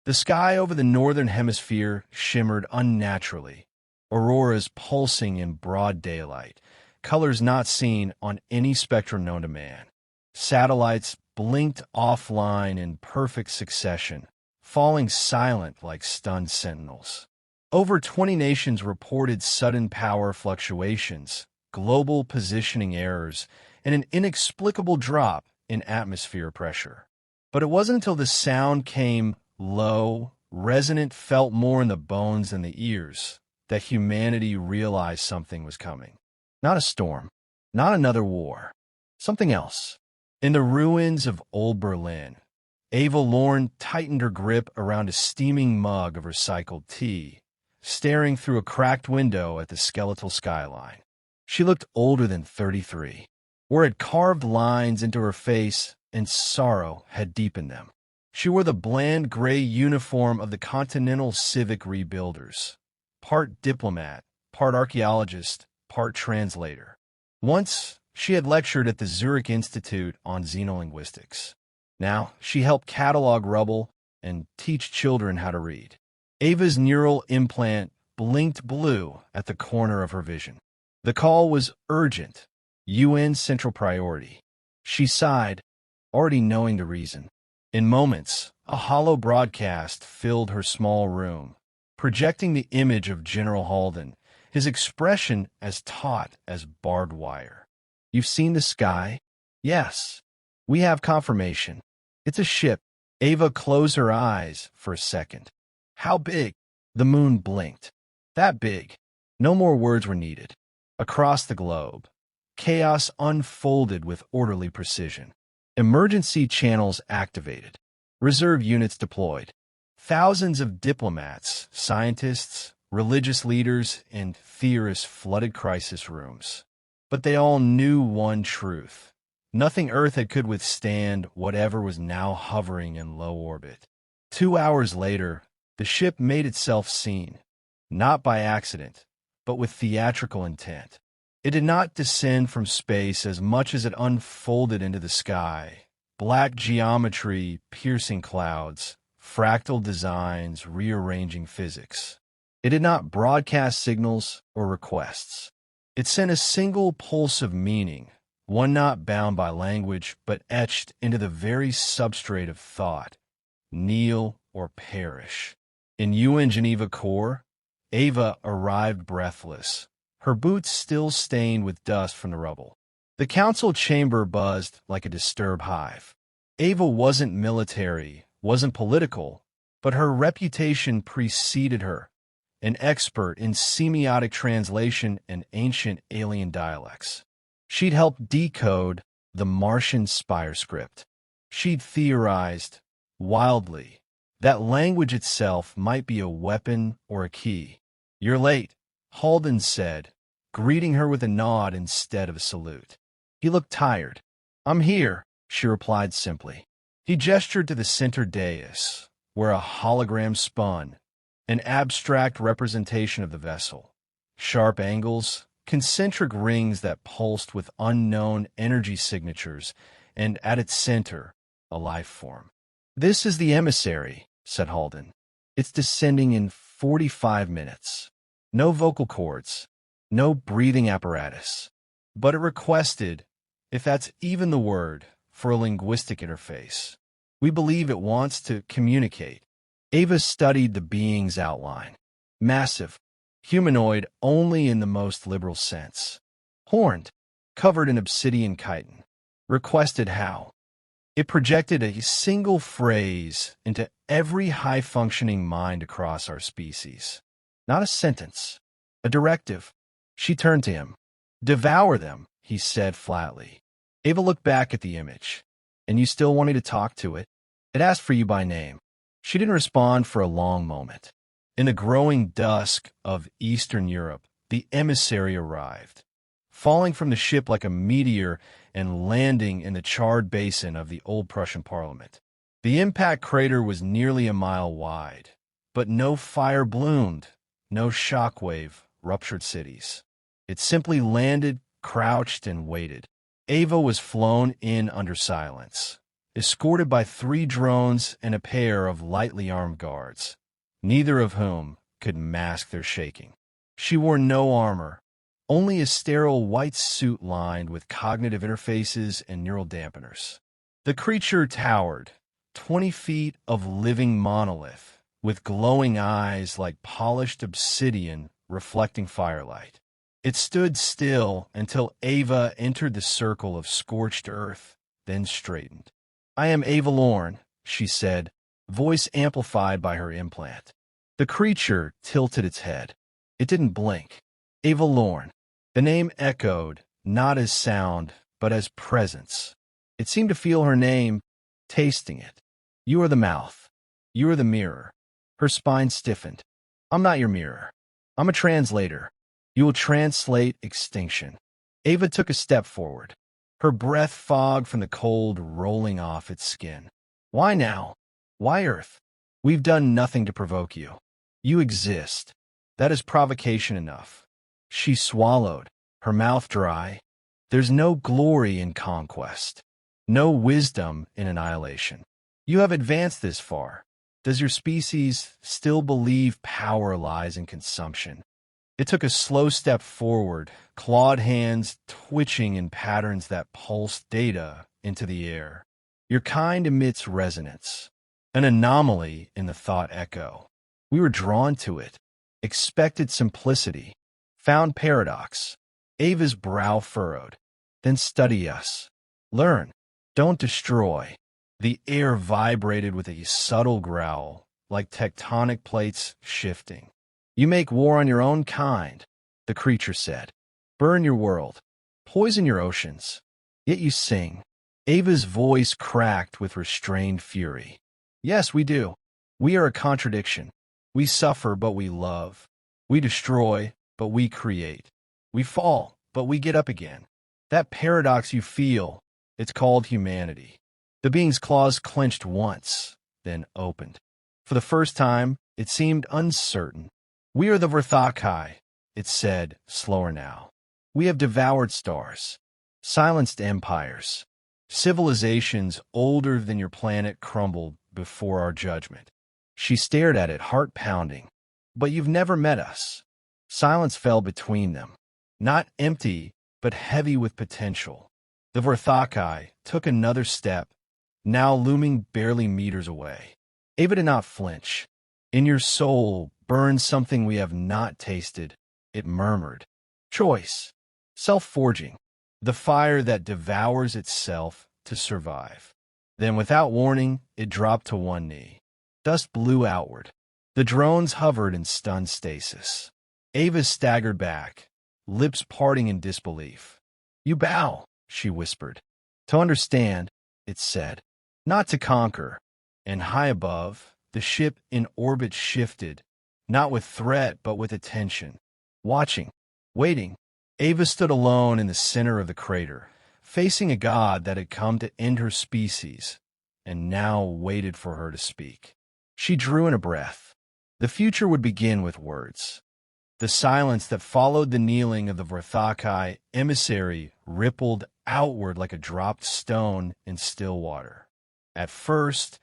The sky over the northern hemisphere shimmered unnaturally, auroras pulsing in broad daylight, colors not seen on any spectrum known to man. Satellites blinked offline in perfect succession, falling silent like stunned sentinels. Over 20 nations reported sudden power fluctuations, global positioning errors, and an inexplicable drop in atmosphere pressure. But it wasn't until the sound came low, resonant, felt more in the bones than the ears, that humanity realized something was coming. Not a storm, not another war, something else. In the ruins of old Berlin, Ava Norien tightened her grip around a steaming mug of recycled tea, staring through a cracked window at the skeletal skyline. She looked older than 33, where had carved lines into her face and sorrow had deepened them. She wore the bland gray uniform of the Continental Civic Rebuilders, part diplomat, part archaeologist, part translator. Once, she had lectured at the Zurich Institute on xenolinguistics. Now, she helped catalog rubble and teach children how to read. Ava's neural implant blinked blue at the corner of her vision. The call was urgent, UN central priority. She sighed, already knowing the reason. In moments, a hollow broadcast filled her small room, projecting the image of General Halden, his expression as taut as barbed wire. "You've seen the sky?" "Yes. We have confirmation. It's a ship." Ava closed her eyes for a second. "How big?" The moon blinked. "That big." No more words were needed. Across the globe, chaos unfolded with orderly precision. Emergency channels activated. Reserve units deployed. Thousands of diplomats, scientists, religious leaders, and theorists flooded crisis rooms. But they all knew one truth. Nothing Earth could withstand whatever was now hovering in low orbit. 2 hours later, the ship made itself seen, not by accident, but with theatrical intent. It did not descend from space as much as it unfolded into the sky. Black geometry piercing clouds, fractal designs rearranging physics. It did not broadcast signals or requests. It sent a single pulse of meaning, one not bound by language, but etched into the very substrate of thought. Kneel or perish. In UN Geneva Corps, Ava arrived breathless, her boots still stained with dust from the rubble. The council chamber buzzed like a disturbed hive. Ava wasn't military, wasn't political, but her reputation preceded her, an expert in semiotic translation and ancient alien dialects. She'd helped decode the Martian spire script. She'd theorized, wildly, that language itself might be a weapon or a key. "You're late," Halden said, greeting her with a nod instead of a salute. He looked tired. "I'm here," she replied simply. He gestured to the center dais, where a hologram spun, an abstract representation of the vessel. Sharp angles, concentric rings that pulsed with unknown energy signatures, and at its center, a life form. "This is the emissary," said Halden. "It's descending in 45 minutes. No vocal cords, no breathing apparatus. But it requested, if that's even the word, for a linguistic interface. We believe it wants to communicate." Ava studied the being's outline. Massive, humanoid only in the most liberal sense. Horned, covered in obsidian chitin. Requested how? It projected a single phrase into every high-functioning mind across our species. Not a sentence, a directive. She turned to him. "Devour them," he said flatly. Ava looked back at the image. "And you still want me to talk to it?" It asked for you by name. She didn't respond for a long moment. In the growing dusk of Eastern Europe, the emissary arrived, falling from the ship like a meteor and landing in the charred basin of the old Prussian parliament. The impact crater was nearly a mile wide, but no fire bloomed, no shockwave ruptured cities. It simply landed, crouched, and waited. Ava was flown in under silence, escorted by 3 drones and a pair of lightly armed guards, neither of whom could mask their shaking. She wore no armor, only a sterile white suit lined with cognitive interfaces and neural dampeners. The creature towered, 20 feet of living monolith, with glowing eyes like polished obsidian reflecting firelight. It stood still until Ava entered the circle of scorched earth, then straightened. "I am Ava Norien," she said, voice amplified by her implant. The creature tilted its head. It didn't blink. Ava Norien. The name echoed, not as sound, but as presence. It seemed to feel her name, tasting it. "You are the mouth. You are the mirror." Her spine stiffened. "I'm not your mirror. I'm a translator. You will translate extinction." Ava took a step forward, her breath fog from the cold rolling off its skin. "Why now? Why Earth? We've done nothing to provoke you. You exist. That is provocation enough." She swallowed, her mouth dry. "There's no glory in conquest, no wisdom in annihilation. You have advanced this far. Does your species still believe power lies in consumption?" It took a slow step forward, clawed hands twitching in patterns that pulsed data into the air. "Your kind emits resonance, an anomaly in the thought echo. We were drawn to it, expected simplicity, found paradox." Ava's brow furrowed. "Then study us. Learn. Don't destroy." The air vibrated with a subtle growl, like tectonic plates shifting. "You make war on your own kind," the creature said. "Burn your world. Poison your oceans. Yet you sing." Ava's voice cracked with restrained fury. "Yes, we do. We are a contradiction. We suffer, but we love. We destroy, but we create. We fall, but we get up again. That paradox you feel, it's called humanity." The being's claws clenched once, then opened. For the first time, it seemed uncertain. "We are the rethinks," it said, slower now. "We have devoured stars, silenced empires. Civilizations older than your planet crumbled before our judgment." She stared at it, heart pounding. "But you've never met us." Silence fell between them, not empty, but heavy with potential. The rethinks took another step, now looming barely meters away. Ava did not flinch. "In your soul burns something we have not tasted," it murmured. "Choice. Self-forging. The fire that devours itself to survive." Then, without warning, it dropped to one knee. Dust blew outward. The drones hovered in stunned stasis. Ava staggered back, lips parting in disbelief. "You bow," she whispered. "To understand," it said. "Not to conquer." And high above, the ship in orbit shifted, not with threat but with attention. Watching, waiting, Ava stood alone in the center of the crater, facing a god that had come to end her species, and now waited for her to speak. She drew in a breath. The future would begin with words. The silence that followed the kneeling of the rethinks emissary rippled outward like a dropped stone in still water. At first,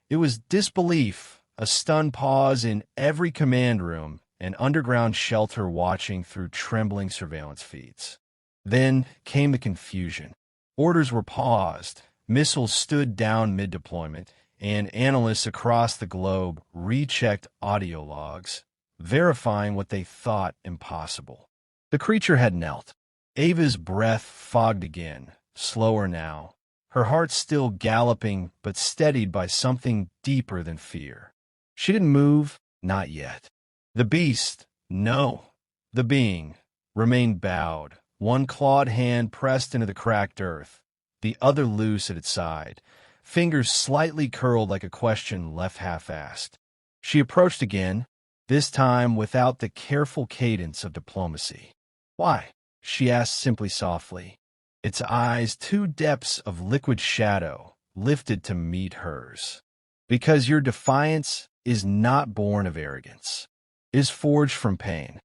it was disbelief, a stunned pause in every command room, an underground shelter watching through trembling surveillance feeds. Then came the confusion. Orders were paused, missiles stood down mid-deployment, and analysts across the globe rechecked audio logs, verifying what they thought impossible. The creature had knelt. Ava's breath fogged again, slower now, her heart still galloping but steadied by something deeper than fear. She didn't move, not yet. The beast, no, the being, remained bowed, one clawed hand pressed into the cracked earth, the other loose at its side, fingers slightly curled like a question left half-asked. She approached again, this time without the careful cadence of diplomacy. "Why?" she asked simply softly. Its eyes, 2 depths of liquid shadow, lifted to meet hers. "Because your defiance is not born of arrogance, is forged from pain."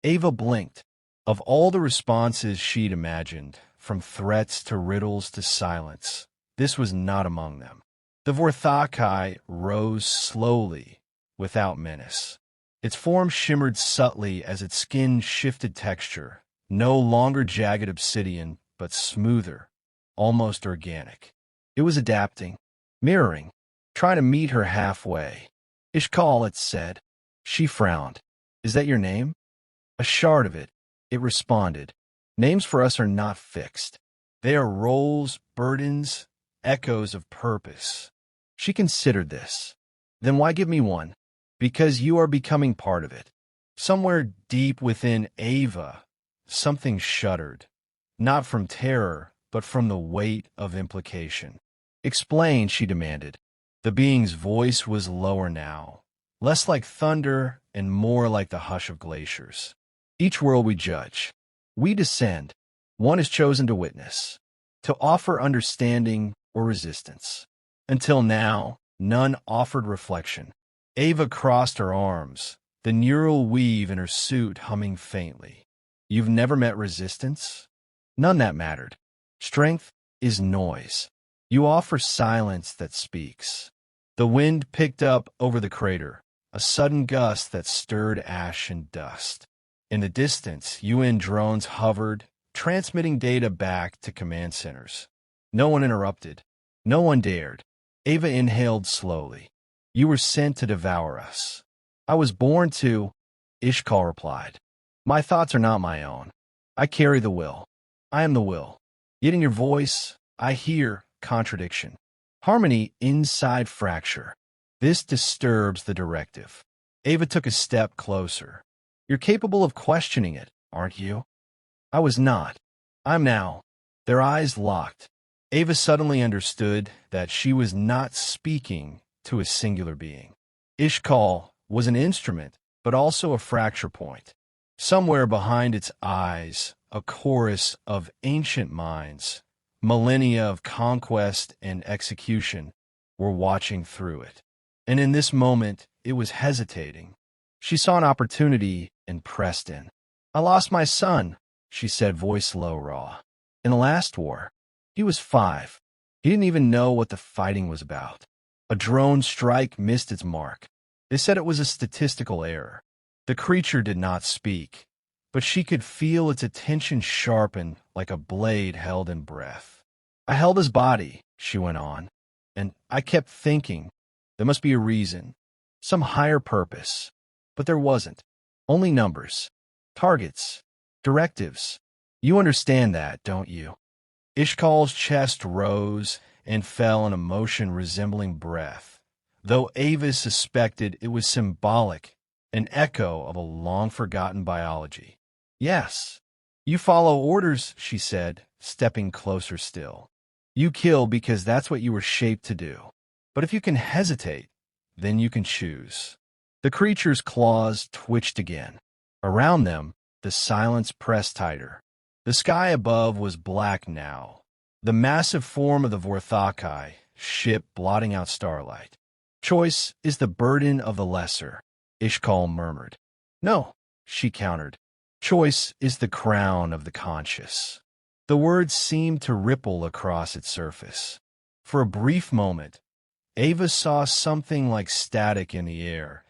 Ava blinked. Of all the responses she'd imagined, from threats to riddles to silence, this was not among them. The Vorthakai rose slowly, without menace. Its form shimmered subtly as its skin shifted texture, no longer jagged obsidian, but smoother, almost organic. It was adapting, mirroring, trying to meet her halfway. Ishkal, it said. She frowned. Is that your name? A shard of it, it responded. Names for us are not fixed. They are roles, burdens, echoes of purpose. She considered this. Then why give me one? Because you are becoming part of it. Somewhere deep within Ava, something shuddered. Not from terror, but from the weight of implication. Explain, she demanded. The being's voice was lower now, less like thunder and more like the hush of glaciers. Each world we judge. We descend. One is chosen to witness, to offer understanding or resistance. Until now, none offered reflection. Ava crossed her arms, the neural weave in her suit humming faintly. You've never met resistance? None that mattered. Strength is noise. You offer silence that speaks. The wind picked up over the crater, a sudden gust that stirred ash and dust. In the distance, UN drones hovered, transmitting data back to command centers. No one interrupted. No one dared. Ava inhaled slowly. You were sent to devour us. I was born to, Ishkal replied. My thoughts are not my own. I carry the will. I am the will. Yet in your voice, I hear contradiction. Harmony inside fracture. This disturbs the directive. Ava took a step closer. You're capable of questioning it, aren't you? I was not. I'm now. Their eyes locked. Ava suddenly understood that she was not speaking to a singular being. Ishkal was an instrument, but also a fracture point. Somewhere behind its eyes, a chorus of ancient minds, millennia of conquest and execution, were watching through it. And in this moment, it was hesitating. She saw an opportunity and pressed in. I lost my son, she said, voice low, raw. In the last war. He was 5. He didn't even know what the fighting was about. A drone strike missed its mark. They said it was a statistical error. The creature did not speak, but she could feel its attention sharpen like a blade held in breath. I held his body, she went on, and I kept thinking, there must be a reason, some higher purpose. But there wasn't. Only numbers, targets, directives. You understand that, don't you? Ishkal's chest rose and fell in a motion resembling breath, though Ava suspected it was symbolic, an echo of a long-forgotten biology. Yes, you follow orders, she said, stepping closer still. You kill because that's what you were shaped to do. But if you can hesitate, then you can choose. The creature's claws twitched again. Around them, the silence pressed tighter. The sky above was black now, the massive form of the Vorthakai, ship blotting out starlight. Choice is the burden of the lesser, Ishkal murmured. No, she countered. Choice is the crown of the conscious. The words seemed to ripple across its surface. For a brief moment, Ava saw something like static in the air,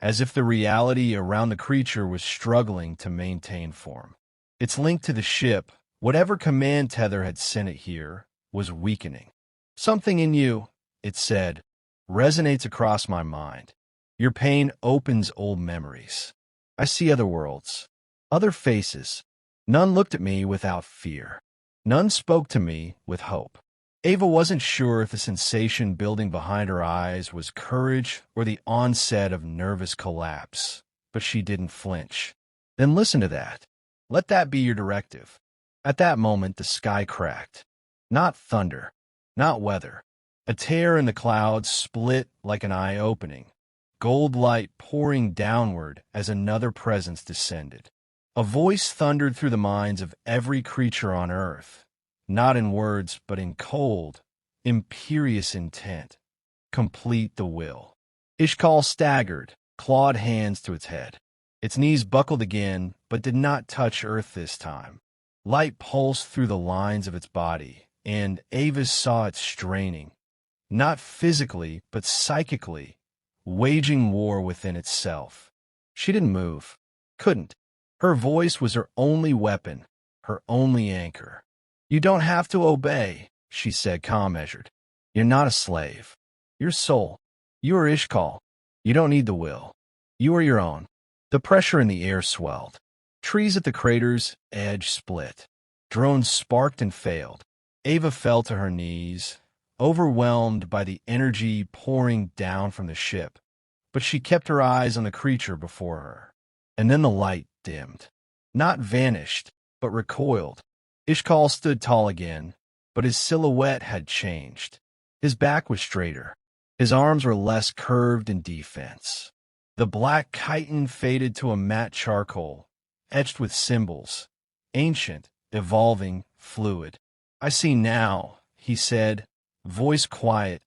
as if the reality around the creature was struggling to maintain form. Its link to the ship, whatever command tether had sent it here, was weakening. Something in you, it said, resonates across my mind. Your pain opens old memories. I see other worlds, other faces. None looked at me without fear. None spoke to me with hope. Ava wasn't sure if the sensation building behind her eyes was courage or the onset of nervous collapse, but she didn't flinch. Then listen to that. Let that be your directive. At that moment, the sky cracked. Not thunder, not weather. A tear in the clouds split like an eye opening, gold light pouring downward as another presence descended. A voice thundered through the minds of every creature on earth, not in words, but in cold, imperious intent. Complete the will. Ishkal staggered, clawed hands to its head. Its knees buckled again, but did not touch earth this time. Light pulsed through the lines of its body, and Ava saw it straining, not physically, but psychically, waging war within itself. She didn't move, couldn't. Her voice was her only weapon, her only anchor. "You don't have to obey," she said, calm-measured. "You're not a slave. You're soul. You are Ishkal. You don't need the will. You are your own." The pressure in the air swelled. Trees at the crater's edge split. Drones sparked and failed. Ava fell to her knees, overwhelmed by the energy pouring down from the ship. But she kept her eyes on the creature before her. And then the light dimmed. Not vanished, but recoiled. Ishkal stood tall again, but his silhouette had changed. His back was straighter. His arms were less curved in defense. The black chitin faded to a matte charcoal, etched with symbols, ancient, evolving, fluid. "I see now," he said, voice quiet,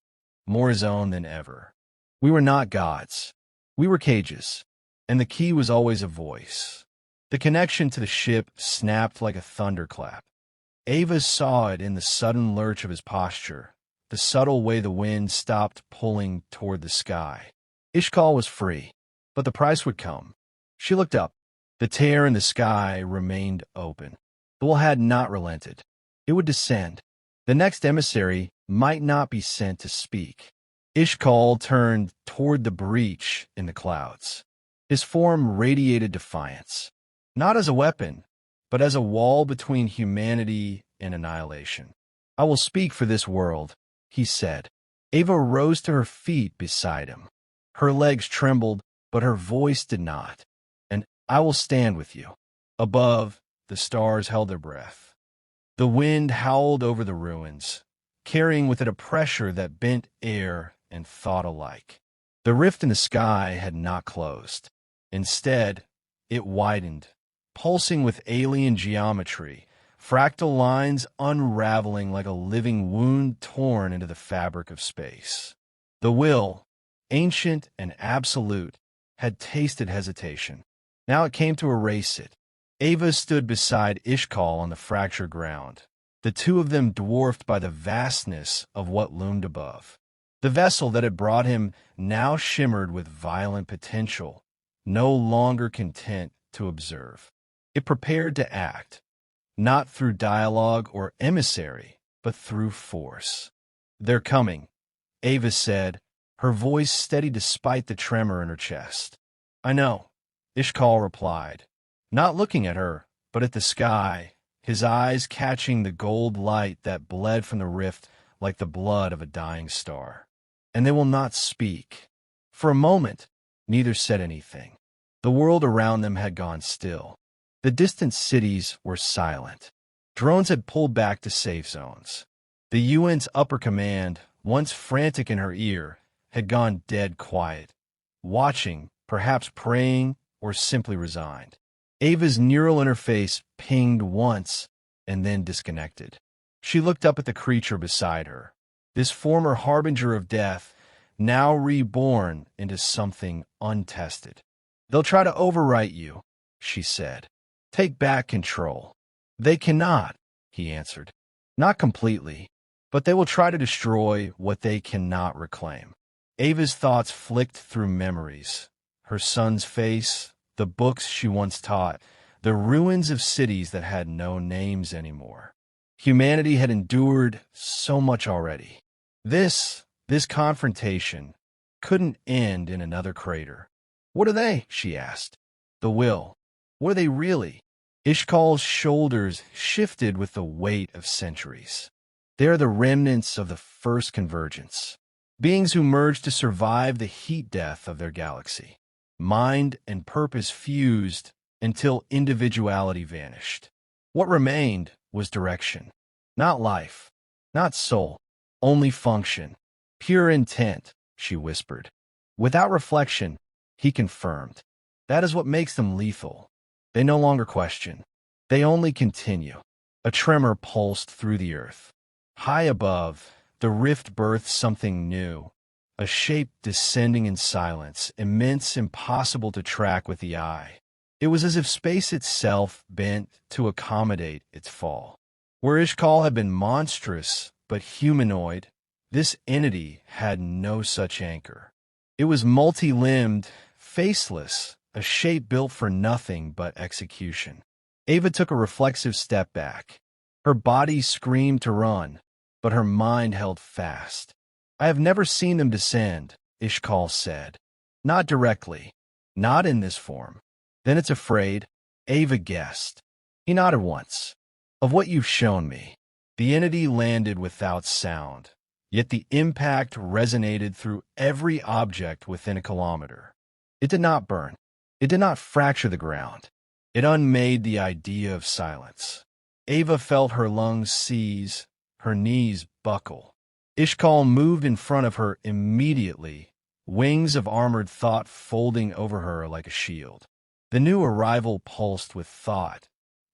more his own than ever. "We were not gods. We were cages, and the key was always a voice." The connection to the ship snapped like a thunderclap. Ava saw it in the sudden lurch of his posture, the subtle way the wind stopped pulling toward the sky. Ishkal was free, but the price would come. She looked up. The tear in the sky remained open. The will had not relented. It would descend. The next emissary might not be sent to speak. Ishkal turned toward the breach in the clouds. His form radiated defiance, not as a weapon, but as a wall between humanity and annihilation. "I will speak for this world," he said. Ava rose to her feet beside him. Her legs trembled, but her voice did not. "And I will stand with you." Above, the stars held their breath. The wind howled over the ruins, carrying with it a pressure that bent air and thought alike. The rift in the sky had not closed. Instead, it widened, pulsing with alien geometry, fractal lines unraveling like a living wound torn into the fabric of space. The will, ancient and absolute, had tasted hesitation. Now it came to erase it. Ava stood beside Ishkal on the fractured ground, the two of them dwarfed by the vastness of what loomed above. The vessel that had brought him now shimmered with violent potential, no longer content to observe. It prepared to act, not through dialogue or emissary, but through force. "They're coming," Ava said, her voice steady despite the tremor in her chest. "I know," Ishkal replied, not looking at her, but at the sky, his eyes catching the gold light that bled from the rift like the blood of a dying star. "And they will not speak." For a moment, neither said anything. The world around them had gone still. The distant cities were silent. Drones had pulled back to safe zones. The UN's upper command, once frantic in her ear, had gone dead quiet, watching, perhaps praying, or simply resigned. Ava's neural interface pinged once and then disconnected. She looked up at the creature beside her, this former harbinger of death, now reborn into something untested. "They'll try to overwrite you," she said. "Take back control." "They cannot," he answered. "Not completely, but they will try to destroy what they cannot reclaim." Ava's thoughts flicked through memories. Her son's face, the books she once taught, the ruins of cities that had no names anymore. Humanity had endured so much already. This confrontation couldn't end in another crater. "What are they?" she asked. "The will. What are they really?" Ishkal's shoulders shifted with the weight of centuries. "They are the remnants of the first convergence. Beings who merged to survive the heat death of their galaxy. Mind and purpose fused until individuality vanished. What remained was direction. Not life, not soul, only function. Pure intent," she whispered. Without reflection, he confirmed. "That is what makes them lethal. They no longer question. They only continue." A tremor pulsed through the earth. High above, the rift birthed something new, a shape descending in silence, immense, impossible to track with the eye. It was as if space itself bent to accommodate its fall. Where Ishkal had been monstrous but humanoid, this entity had no such anchor. It was multi-limbed, faceless, a shape built for nothing but execution. Ava took a reflexive step back. Her body screamed to run, but her mind held fast. "I have never seen them descend," Ishkal said. "Not directly. Not in this form." "Then it's afraid," Ava guessed. He nodded once. "Of what you've shown me." The entity landed without sound, yet the impact resonated through every object within a kilometer. It did not burn. It did not fracture the ground. It unmade the idea of silence. Ava felt her lungs seize, her knees buckle. Ishkal moved in front of her immediately, wings of armored thought folding over her like a shield. The new arrival pulsed with thought,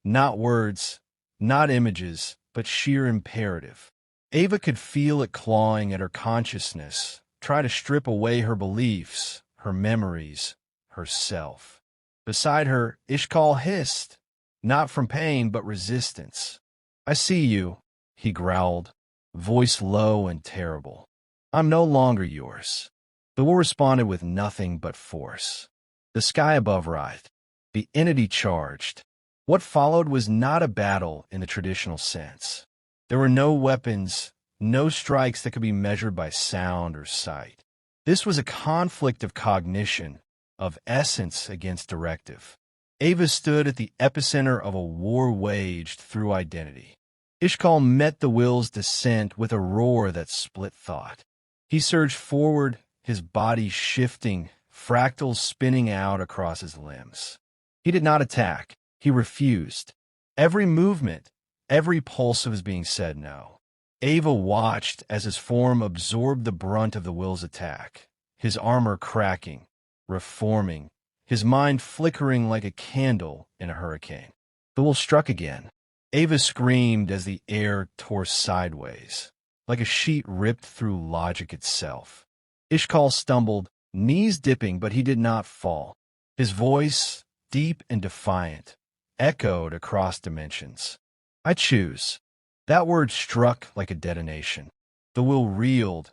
not words, not images, but sheer imperative. Ava could feel it clawing at her consciousness, try to strip away her beliefs, her memories, herself. Beside her, Ishkal hissed, not from pain but resistance. "I see you," he growled, voice low and terrible. "I'm no longer yours." The will responded with nothing but force. The sky above writhed. The entity charged. What followed was not a battle in the traditional sense. There were no weapons, no strikes that could be measured by sound or sight. This was a conflict of cognition, of essence against directive. Ava stood at the epicenter of a war waged through identity. Ishkal met the will's descent with a roar that split thought. He surged forward, his body shifting, fractals spinning out across his limbs. He did not attack. He refused. Every movement, every pulse of his being said no. Ava watched as his form absorbed the brunt of the will's attack, his armor cracking, reforming, his mind flickering like a candle in a hurricane. The will struck again. Ava screamed as the air tore sideways, like a sheet ripped through logic itself. Ishkal stumbled, knees dipping, but he did not fall. His voice, deep and defiant, echoed across dimensions. "I choose." That word struck like a detonation. The will reeled,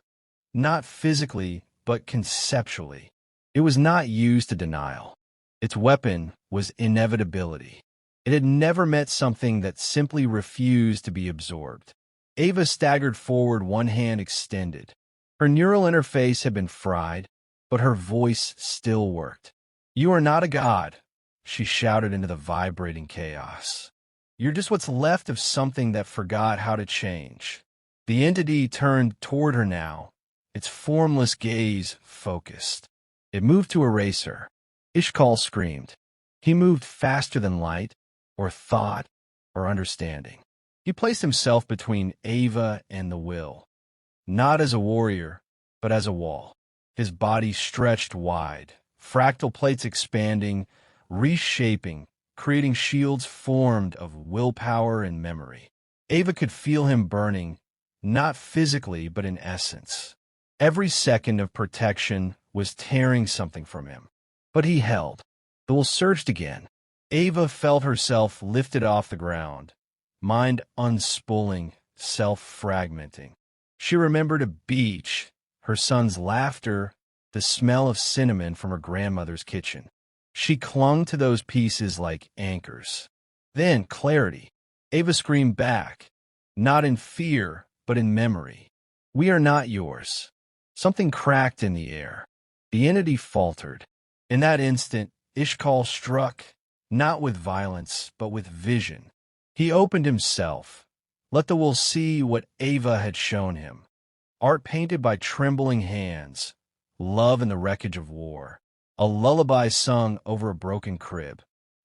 not physically, but conceptually. It was not used to denial. Its weapon was inevitability. It had never met something that simply refused to be absorbed. Ava staggered forward, one hand extended. Her neural interface had been fried, but her voice still worked. "You are not a god," she shouted into the vibrating chaos. "You're just what's left of something that forgot how to change." The entity turned toward her now, its formless gaze focused. It moved to erase her. Ishkal screamed. He moved faster than light, or thought, or understanding. He placed himself between Ava and the will, not as a warrior, but as a wall. His body stretched wide, fractal plates expanding, reshaping, creating shields formed of willpower and memory. Ava could feel him burning, not physically, but in essence. Every second of protection was tearing something from him. But he held. The will surged again. Ava felt herself lifted off the ground, mind unspooling, self-fragmenting. She remembered a beach, her son's laughter, the smell of cinnamon from her grandmother's kitchen. She clung to those pieces like anchors. Then clarity. Ava screamed back, not in fear, but in memory. "We are not yours." Something cracked in the air. The entity faltered. In that instant, Ishkal struck, not with violence, but with vision. He opened himself, let the will see what Ava had shown him. Art painted by trembling hands, love in the wreckage of war, a lullaby sung over a broken crib,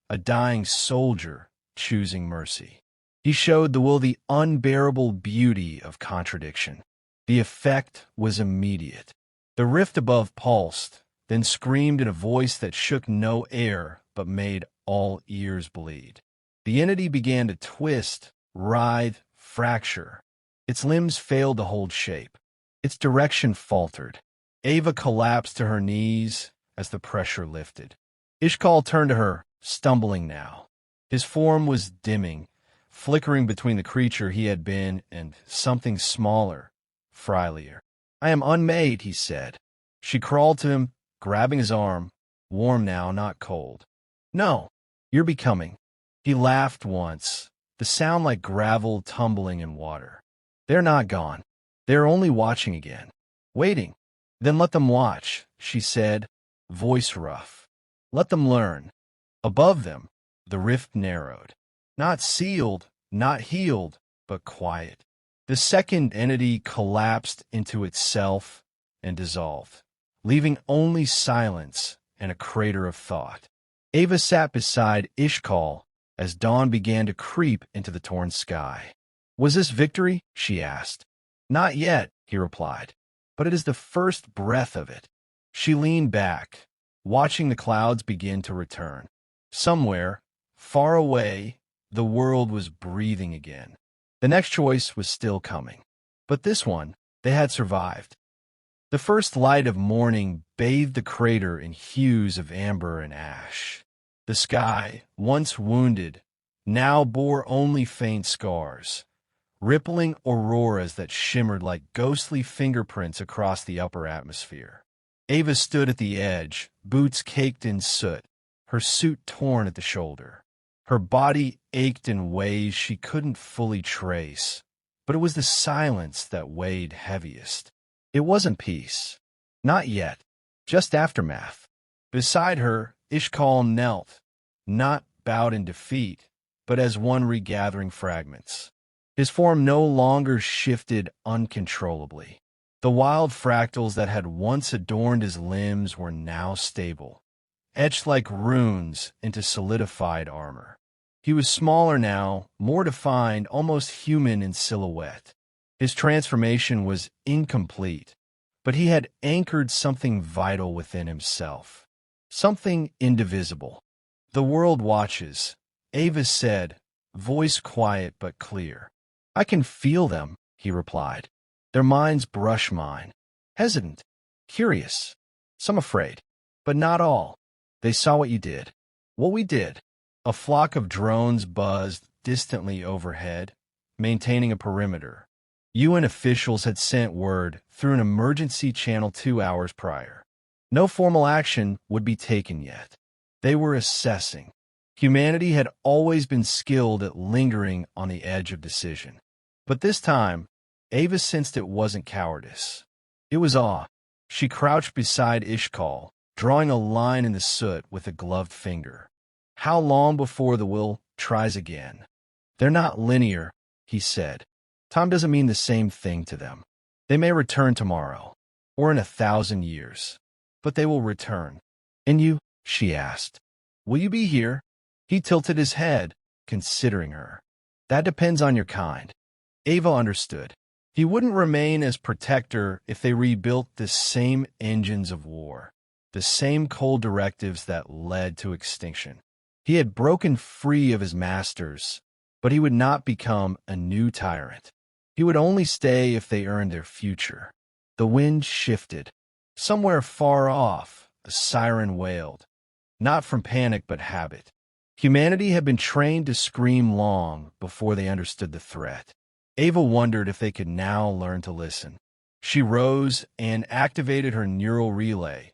a dying soldier choosing mercy. He showed the will the unbearable beauty of contradiction. The effect was immediate. The rift above pulsed, then screamed in a voice that shook no air but made all ears bleed. The entity began to twist, writhe, fracture. Its limbs failed to hold shape. Its direction faltered. Ava collapsed to her knees as the pressure lifted. Ishkal turned to her, stumbling now. His form was dimming, flickering between the creature he had been and something smaller, frilier. "I am unmade," he said. She crawled to him, grabbing his arm, warm now, not cold. "No, you're becoming." He laughed once, the sound like gravel tumbling in water. "They're not gone. They're only watching again. Waiting." "Then let them watch," she said, voice rough. "Let them learn." Above them, the rift narrowed. Not sealed, not healed, but quiet. The second entity collapsed into itself and dissolved, leaving only silence and a crater of thought. Ava sat beside Ishkal as dawn began to creep into the torn sky. "Was this victory?" she asked. "Not yet," he replied, "but it is the first breath of it." She leaned back, watching the clouds begin to return. Somewhere, far away, the world was breathing again. The next choice was still coming. But this one, they had survived. The first light of morning bathed the crater in hues of amber and ash. The sky, once wounded, now bore only faint scars, rippling auroras that shimmered like ghostly fingerprints across the upper atmosphere. Ava stood at the edge, boots caked in soot, her suit torn at the shoulder. Her body ached in ways she couldn't fully trace, but it was the silence that weighed heaviest. It wasn't peace. Not yet. Just aftermath. Beside her, Ishkal knelt, not bowed in defeat, but as one regathering fragments. His form no longer shifted uncontrollably. The wild fractals that had once adorned his limbs were now stable, etched like runes into solidified armor. He was smaller now, more defined, almost human in silhouette. His transformation was incomplete, but he had anchored something vital within himself, something indivisible. "The world watches," Ava said, voice quiet but clear. "I can feel them," he replied. Their minds brush mine, hesitant, curious, some afraid, but not all. They saw what you did. What we did. A flock of drones buzzed distantly overhead, maintaining a perimeter. UN officials had sent word through an emergency channel 2 hours prior. No formal action would be taken yet. They were assessing. Humanity had always been skilled at lingering on the edge of decision. But this time, Ava sensed it wasn't cowardice. It was awe. She crouched beside Ishkal, drawing a line in the soot with a gloved finger. "How long before the will tries again?" "They're not linear," he said. "Time doesn't mean the same thing to them. They may return tomorrow, or in 1,000 years, but they will return." "And you?" she asked. "Will you be here?" He tilted his head, considering her. "That depends on your kind." Ava understood. He wouldn't remain as protector if they rebuilt the same engines of war, the same cold directives that led to extinction. He had broken free of his masters, but he would not become a new tyrant. He would only stay if they earned their future. The wind shifted. Somewhere far off, a siren wailed, not from panic but habit. Humanity had been trained to scream long before they understood the threat. Ava wondered if they could now learn to listen. She rose and activated her neural relay,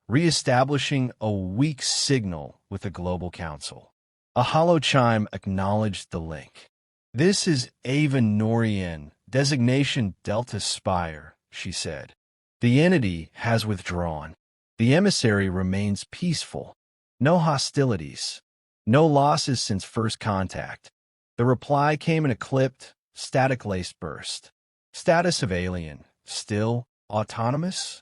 re-establishing a weak signal with the Global Council. A hollow chime acknowledged the link. "This is Ava Norien, designation Delta Spire," she said. "The entity has withdrawn. The emissary remains peaceful. No hostilities. No losses since first contact." The reply came in a clipped, static-laced burst. "Status of alien. Still autonomous?"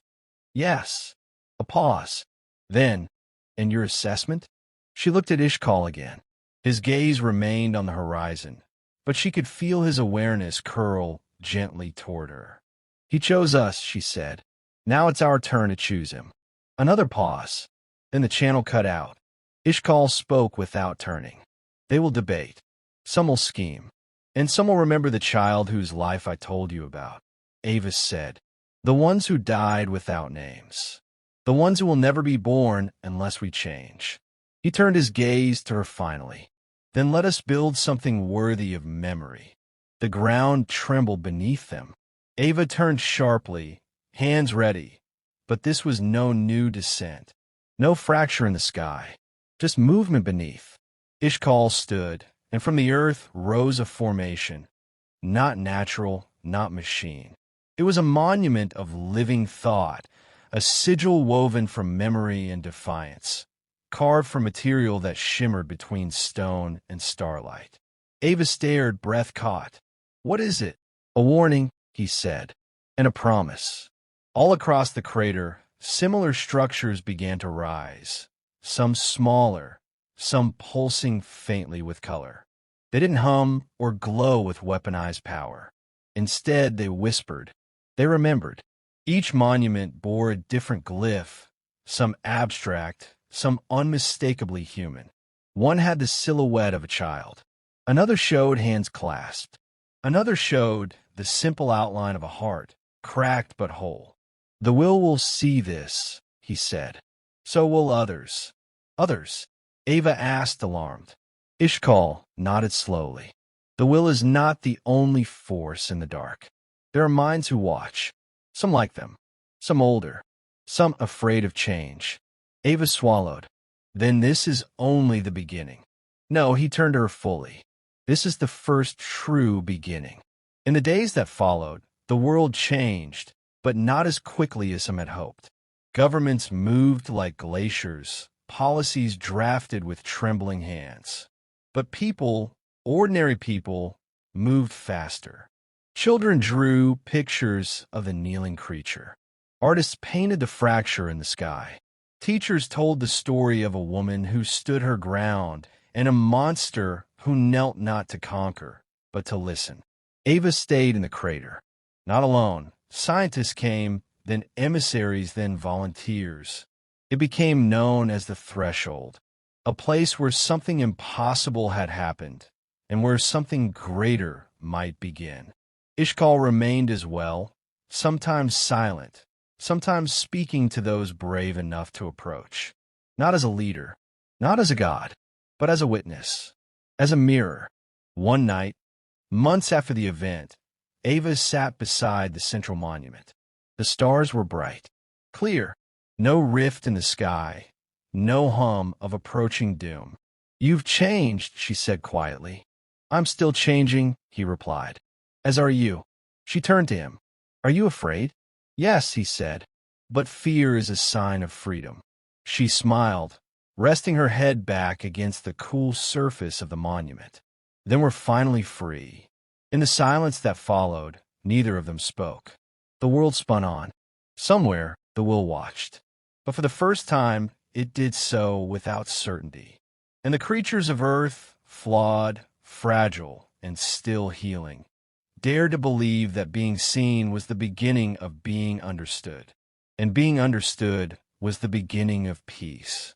"Yes." A pause. Then, "And your assessment?" She looked at Ishkal again. His gaze remained on the horizon, but she could feel his awareness curl gently toward her. "He chose us," she said. "Now it's our turn to choose him." Another pause. Then the channel cut out. Ishkal spoke without turning. "They will debate. Some will scheme. And some will remember the child whose life I told you about," Ava said. "The ones who died without names. The ones who will never be born unless we change." He turned his gaze to her finally. Then let us build something worthy of memory. The ground trembled beneath them. Ava turned sharply, hands ready. But this was no new descent. No fracture in the sky. Just movement beneath. Ishkal stood, and from the earth rose a formation. Not natural, not machine. It was a monument of living thought, a sigil woven from memory and defiance, carved from material that shimmered between stone and starlight. Ava stared, breath caught. "What is it?" "A warning," he said, "and a promise." All across the crater, similar structures began to rise, some smaller, some pulsing faintly with color. They didn't hum or glow with weaponized power. Instead, they whispered. They remembered. Each monument bore a different glyph, some abstract, some unmistakably human. One had the silhouette of a child. Another showed hands clasped. Another showed the simple outline of a heart, cracked but whole. "The will see this," he said. "So will others." "Others?" Ava asked, alarmed. Ishkal nodded slowly. "The will is not the only force in the dark. There are minds who watch. Some like them. Some older. Some afraid of change." Ava swallowed. "Then this is only the beginning." No, he turned to her fully. "This is the first true beginning." In the days that followed, the world changed, but not as quickly as some had hoped. Governments moved like glaciers, policies drafted with trembling hands. But people, ordinary people, moved faster. Children drew pictures of the kneeling creature. Artists painted the fracture in the sky. Teachers told the story of a woman who stood her ground and a monster who knelt not to conquer, but to listen. Ava stayed in the crater. Not alone. Scientists came, then emissaries, then volunteers. It became known as the threshold, a place where something impossible had happened, and where something greater might begin. Ishkal remained as well, sometimes silent, sometimes speaking to those brave enough to approach. Not as a leader, not as a god, but as a witness, as a mirror. One night, months after the event, Ava sat beside the central monument. The stars were bright, clear, no rift in the sky, no hum of approaching doom. "You've changed," she said quietly. "I'm still changing," he replied. "As are you." She turned to him. "Are you afraid?" "Yes," he said, "but fear is a sign of freedom." She smiled, resting her head back against the cool surface of the monument. Then we're finally free. In the silence that followed, neither of them spoke. The world spun on. Somewhere, the will watched. But for the first time, it did so without certainty. And the creatures of Earth, flawed, fragile, and still healing, dared to believe that being seen was the beginning of being understood. And being understood was the beginning of peace.